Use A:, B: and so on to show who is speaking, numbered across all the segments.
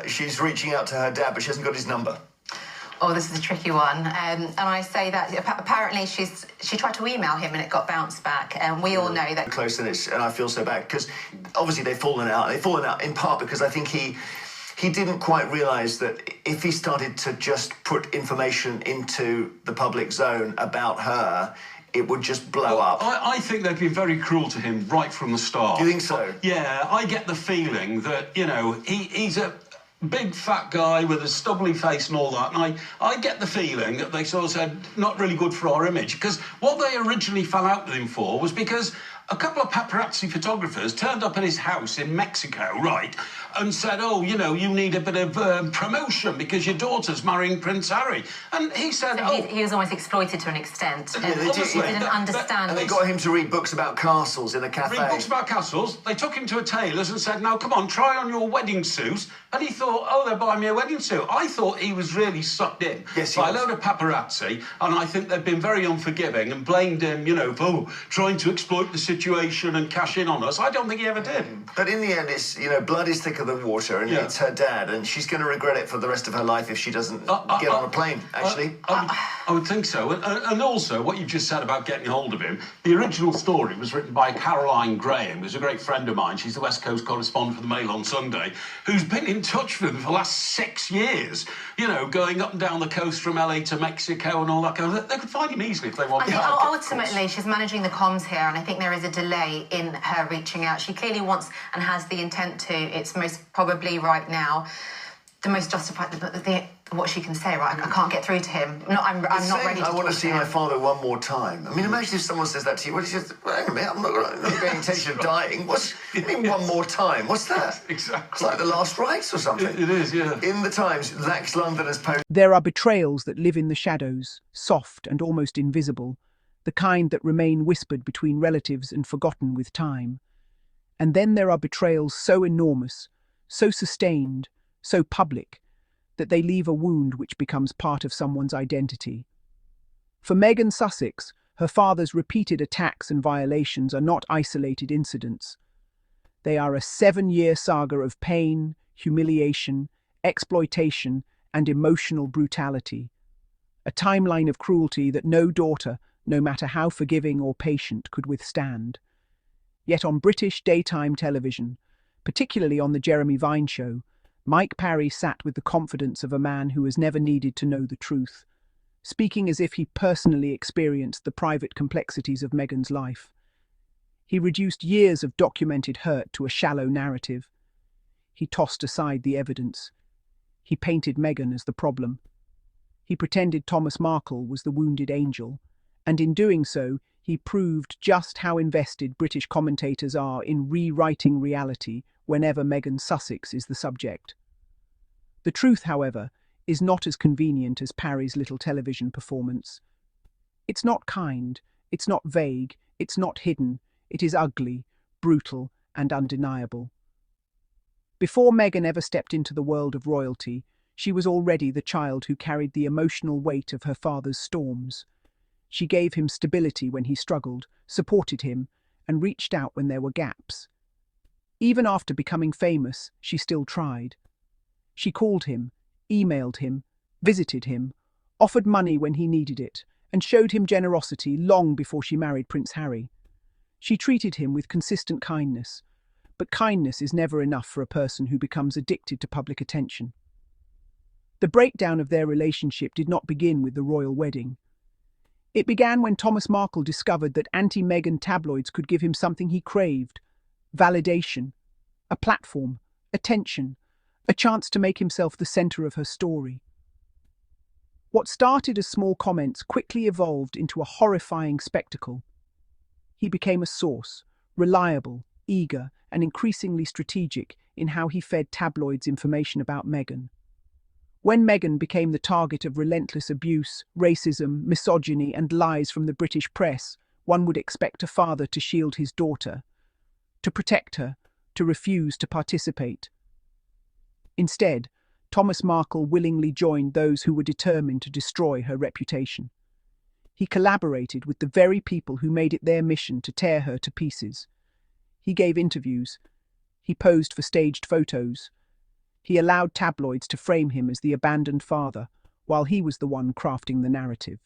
A: she's reaching out to her dad, but she hasn't got his number.
B: Oh, this is a tricky one. And I say that apparently she tried to email him and it got bounced back. And we all know that.
A: Close, and I feel so bad because obviously they've fallen out. They've fallen out in part because I think he didn't quite realise that if he started to just put information into the public zone about her, it would just blow up.
C: I think they've been very cruel to him right from the start.
A: Do you think so?
C: Yeah, I get the feeling that, you know, he's a big fat guy with a stubbly face and all that, and I get the feeling that they sort of said, not really good for our image, because what they originally fell out with him for was because a couple of paparazzi photographers turned up at his house in Mexico, right, and said, oh, you know, you need a bit of promotion because your daughter's marrying Prince Harry. And he said,
B: so he was almost exploited to an extent.
A: Yeah,
B: he didn't understand.
A: And they got him to read books about castles in a cafe.
C: Read books about castles. They took him to a tailor's and said, now, come on, try on your wedding suit. And he thought, oh, they're buying me a wedding suit. I thought he was really sucked in by a load of paparazzi, and I think they've been very unforgiving and blamed him, you know, for trying to exploit the situation and cash in on us. I don't think he ever did.
A: But in the end, it's, you know, blood is thicker than water, and it's her dad, and she's going to regret it for the rest of her life if she doesn't get on a plane, actually.
C: I would think so. And also, what you've just said about getting hold of him, the original story was written by Caroline Graham, who's a great friend of mine. She's the West Coast correspondent for the Mail on Sunday, who's been in touch with him for the last 6 years, you know, going up and down the coast from LA to Mexico and all that kind of thing. They could find him easily if they wanted.
B: I think ultimately she's managing the comms here, and I think there is a delay in her reaching out. She clearly wants and has the intent to. It's most probably right now the most justified, what she can say, right? I can't get through to him. I'm not ready to
A: I want to
B: talk
A: see my father one more time. I mean, imagine if someone says that to you. What is just, well, hang on a minute, I'm not getting intention of dying. What's, I mean, one more time? What's that?
C: Exactly.
A: It's like the last rites or something.
C: It is, yeah.
A: In the Times, Lex London has posted.
D: There are betrayals that live in the shadows, soft and almost invisible, the kind that remain whispered between relatives and forgotten with time. And then there are betrayals so enormous, so sustained, so public, that they leave a wound which becomes part of someone's identity. For Meghan Sussex, her father's repeated attacks and violations are not isolated incidents. They are a 7-year saga of pain, humiliation, exploitation, and emotional brutality. A timeline of cruelty that no daughter, no matter how forgiving or patient, could withstand. Yet on British daytime television, particularly on the Jeremy Vine show, Mike Parry sat with the confidence of a man who has never needed to know the truth, speaking as if he personally experienced the private complexities of Meghan's life. He reduced years of documented hurt to a shallow narrative. He tossed aside the evidence. He painted Meghan as the problem. He pretended Thomas Markle was the wounded angel, and in doing so, he proved just how invested British commentators are in rewriting reality whenever Meghan Sussex is the subject. The truth, however, is not as convenient as Parry's little television performance. It's not kind, it's not vague, it's not hidden, it is ugly, brutal, and undeniable. Before Meghan ever stepped into the world of royalty, she was already the child who carried the emotional weight of her father's storms. She gave him stability when he struggled, supported him, and reached out when there were gaps. Even after becoming famous, she still tried. She called him, emailed him, visited him, offered money when he needed it, and showed him generosity long before she married Prince Harry. She treated him with consistent kindness, but kindness is never enough for a person who becomes addicted to public attention. The breakdown of their relationship did not begin with the royal wedding. It began when Thomas Markle discovered that anti-Meghan tabloids could give him something he craved: validation, a platform, attention, a chance to make himself the centre of her story. What started as small comments quickly evolved into a horrifying spectacle. He became a source, reliable, eager, and increasingly strategic in how he fed tabloids information about Meghan. When Meghan became the target of relentless abuse, racism, misogyny, and lies from the British press, one would expect a father to shield his daughter, to protect her, to refuse to participate. Instead, Thomas Markle willingly joined those who were determined to destroy her reputation. He collaborated with the very people who made it their mission to tear her to pieces. He gave interviews. He posed for staged photos. He allowed tabloids to frame him as the abandoned father, while he was the one crafting the narrative.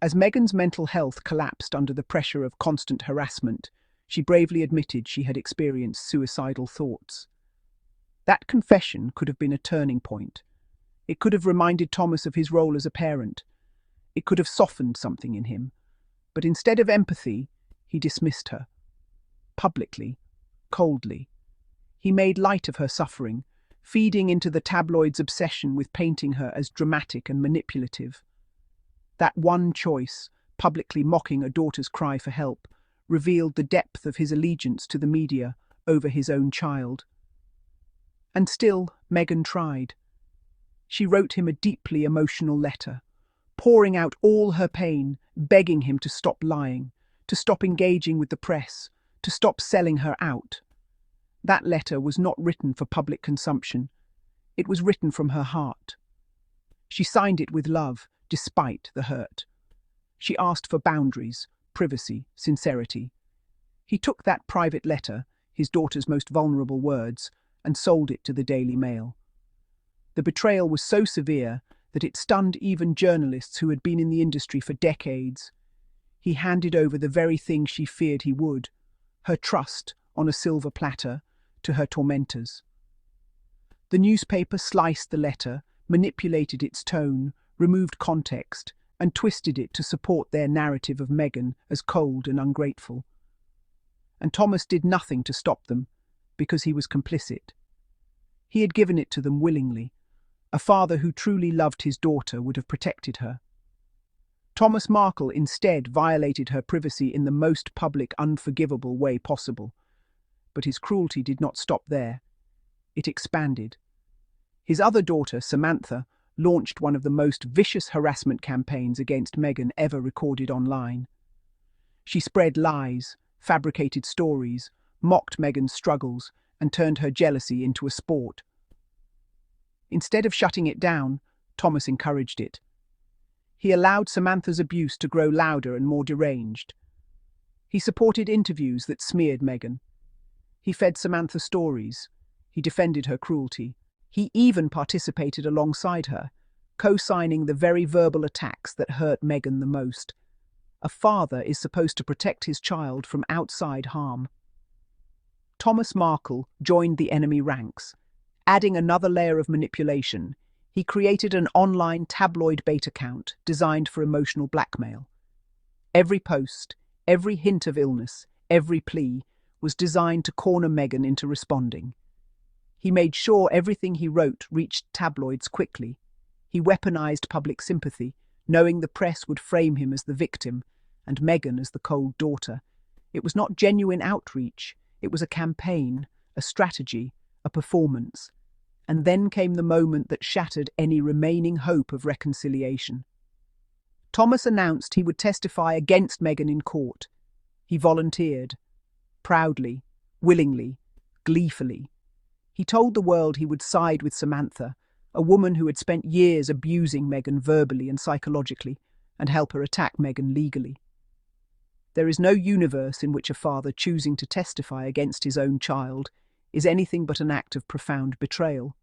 D: As Meghan's mental health collapsed under the pressure of constant harassment, she bravely admitted she had experienced suicidal thoughts. That confession could have been a turning point. It could have reminded Thomas of his role as a parent. It could have softened something in him. But instead of empathy, he dismissed her. Publicly, coldly. He made light of her suffering, feeding into the tabloids' obsession with painting her as dramatic and manipulative. That one choice, publicly mocking a daughter's cry for help, revealed the depth of his allegiance to the media over his own child. And still, Meghan tried. She wrote him a deeply emotional letter, pouring out all her pain, begging him to stop lying, to stop engaging with the press, to stop selling her out. That letter was not written for public consumption. It was written from her heart. She signed it with love, despite the hurt. She asked for boundaries, privacy, sincerity. He took that private letter, his daughter's most vulnerable words, and sold it to the Daily Mail. The betrayal was so severe that it stunned even journalists who had been in the industry for decades. He handed over the very thing she feared he would, her trust on a silver platter, to her tormentors. The newspaper sliced the letter, manipulated its tone, removed context, and twisted it to support their narrative of Meghan as cold and ungrateful. And Thomas did nothing to stop them, because he was complicit. He had given it to them willingly. A father who truly loved his daughter would have protected her. Thomas Markle instead violated her privacy in the most public, unforgivable way possible. But his cruelty did not stop there. It expanded. His other daughter, Samantha, launched one of the most vicious harassment campaigns against Meghan ever recorded online. She spread lies, fabricated stories, mocked Meghan's struggles, and turned her jealousy into a sport. Instead of shutting it down, Thomas encouraged it. He allowed Samantha's abuse to grow louder and more deranged. He supported interviews that smeared Meghan. He fed Samantha stories. He defended her cruelty. He even participated alongside her, co-signing the very verbal attacks that hurt Meghan the most. A father is supposed to protect his child from outside harm. Thomas Markle joined the enemy ranks. Adding another layer of manipulation, he created an online tabloid bait account designed for emotional blackmail. Every post, every hint of illness, every plea was designed to corner Meghan into responding. He made sure everything he wrote reached tabloids quickly. He weaponized public sympathy, knowing the press would frame him as the victim and Meghan as the cold daughter. It was not genuine outreach. It was a campaign, a strategy, a performance. And then came the moment that shattered any remaining hope of reconciliation. Thomas announced he would testify against Meghan in court. He volunteered. Proudly, willingly, gleefully. He told the world he would side with Samantha, a woman who had spent years abusing Meghan verbally and psychologically, and help her attack Meghan legally. There is no universe in which a father choosing to testify against his own child is anything but an act of profound betrayal.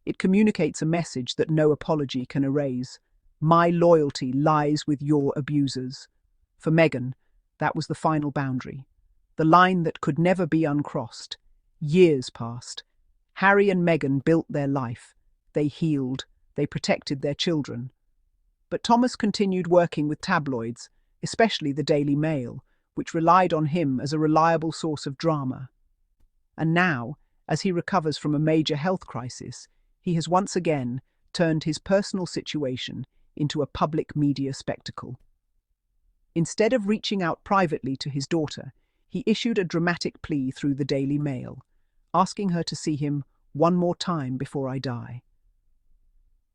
D: It communicates a message that no apology can erase. My loyalty lies with your abusers. For Meghan, that was the final boundary, the line that could never be uncrossed. Years passed. Harry and Meghan built their life. They healed. They protected their children. But Thomas continued working with tabloids, especially the Daily Mail, which relied on him as a reliable source of drama. And now, as he recovers from a major health crisis, he has once again turned his personal situation into a public media spectacle. Instead of reaching out privately to his daughter, he issued a dramatic plea through the Daily Mail, asking her to see him one more time before I die.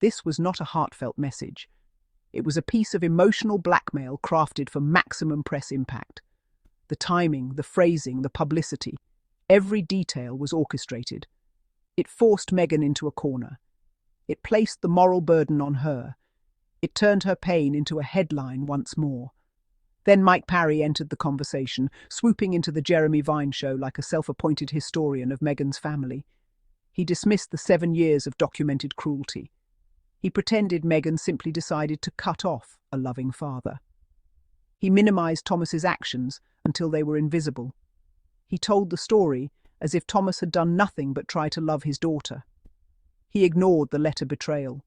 D: This was not a heartfelt message. It was a piece of emotional blackmail crafted for maximum press impact. The timing, the phrasing, the publicity, every detail was orchestrated. It forced Meghan into a corner. It placed the moral burden on her. It turned her pain into a headline once more. Then Mike Parry entered the conversation, swooping into the Jeremy Vine show like a self-appointed historian of Meghan's family. He dismissed the 7 years of documented cruelty. He pretended Meghan simply decided to cut off a loving father. He minimized Thomas's actions until they were invisible. He told the story as if Thomas had done nothing but try to love his daughter. He ignored the letter betrayal.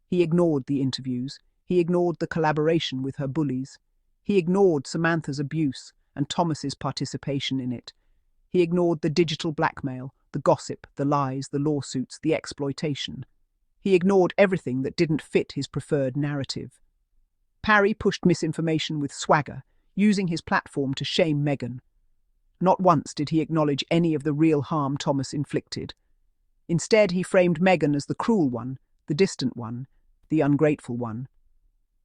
D: He ignored the interviews. He ignored the collaboration with her bullies. He ignored Samantha's abuse and Thomas's participation in it. He ignored the digital blackmail, the gossip, the lies, the lawsuits, the exploitation. He ignored everything that didn't fit his preferred narrative. Parry pushed misinformation with swagger, using his platform to shame Meghan. Not once did he acknowledge any of the real harm Thomas inflicted. Instead, he framed Meghan as the cruel one, the distant one, the ungrateful one.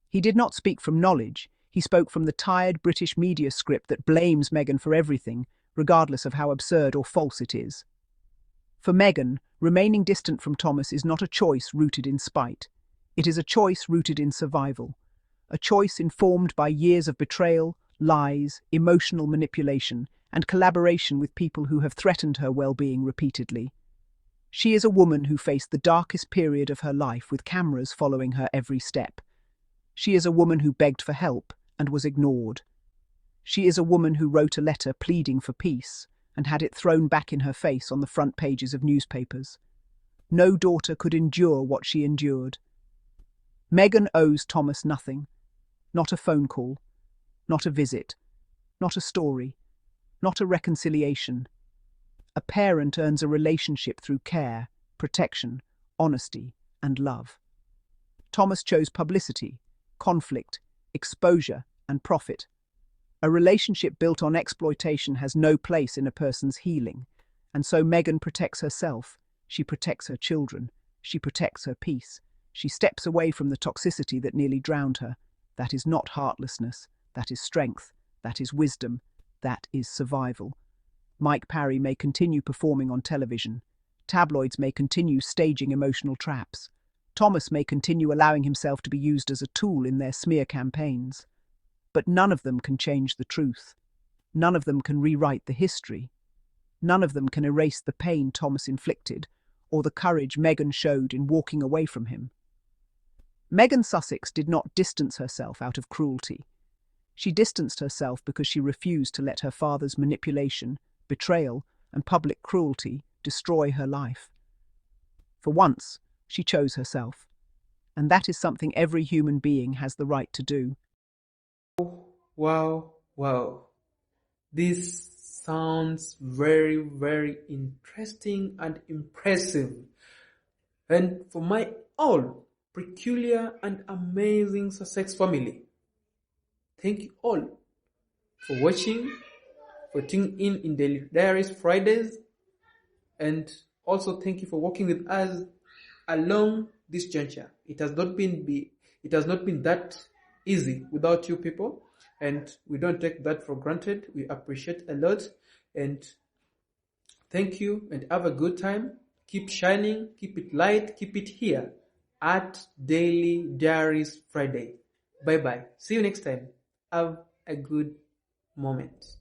D: He did not speak from knowledge. He spoke from the tired British media script that blames Meghan for everything, regardless of how absurd or false it is. For Meghan, remaining distant from Thomas is not a choice rooted in spite. It is a choice rooted in survival. A choice informed by years of betrayal, lies, emotional manipulation, and collaboration with people who have threatened her well-being repeatedly. She is a woman who faced the darkest period of her life with cameras following her every step. She is a woman who begged for help and was ignored. She is a woman who wrote a letter pleading for peace and had it thrown back in her face on the front pages of newspapers. No daughter could endure what she endured. Meghan owes Thomas nothing. Not a phone call, not a visit, not a story, not a reconciliation. A parent earns a relationship through care, protection, honesty, and love. Thomas chose publicity, conflict, exposure, and profit. A relationship built on exploitation has no place in a person's healing, and so Meghan protects herself, she protects her children, she protects her peace. She steps away from the toxicity that nearly drowned her. That is not heartlessness, that is strength, that is wisdom, that is survival. Mike Parry may continue performing on television. Tabloids may continue staging emotional traps. Thomas may continue allowing himself to be used as a tool in their smear campaigns. But none of them can change the truth. None of them can rewrite the history. None of them can erase the pain Thomas inflicted or the courage Meghan showed in walking away from him. Meghan Sussex did not distance herself out of cruelty. She distanced herself because she refused to let her father's manipulation, betrayal, and public cruelty destroy her life. For once, she chose herself, and that is something every human being has the right to do.
E: Wow, wow. This sounds very, very interesting and impressive. And for my all peculiar and amazing Sussex family, thank you all for watching, for tuning in Daily Diaries Fridays, and also thank you for working with us along this juncture. It has not been that easy without you people, and we don't take that for granted. We appreciate a lot, and thank you, and have a good time. Keep shining, keep it light, keep it here at Daily Diaries Friday. Bye bye. See you next time. Have a good moment.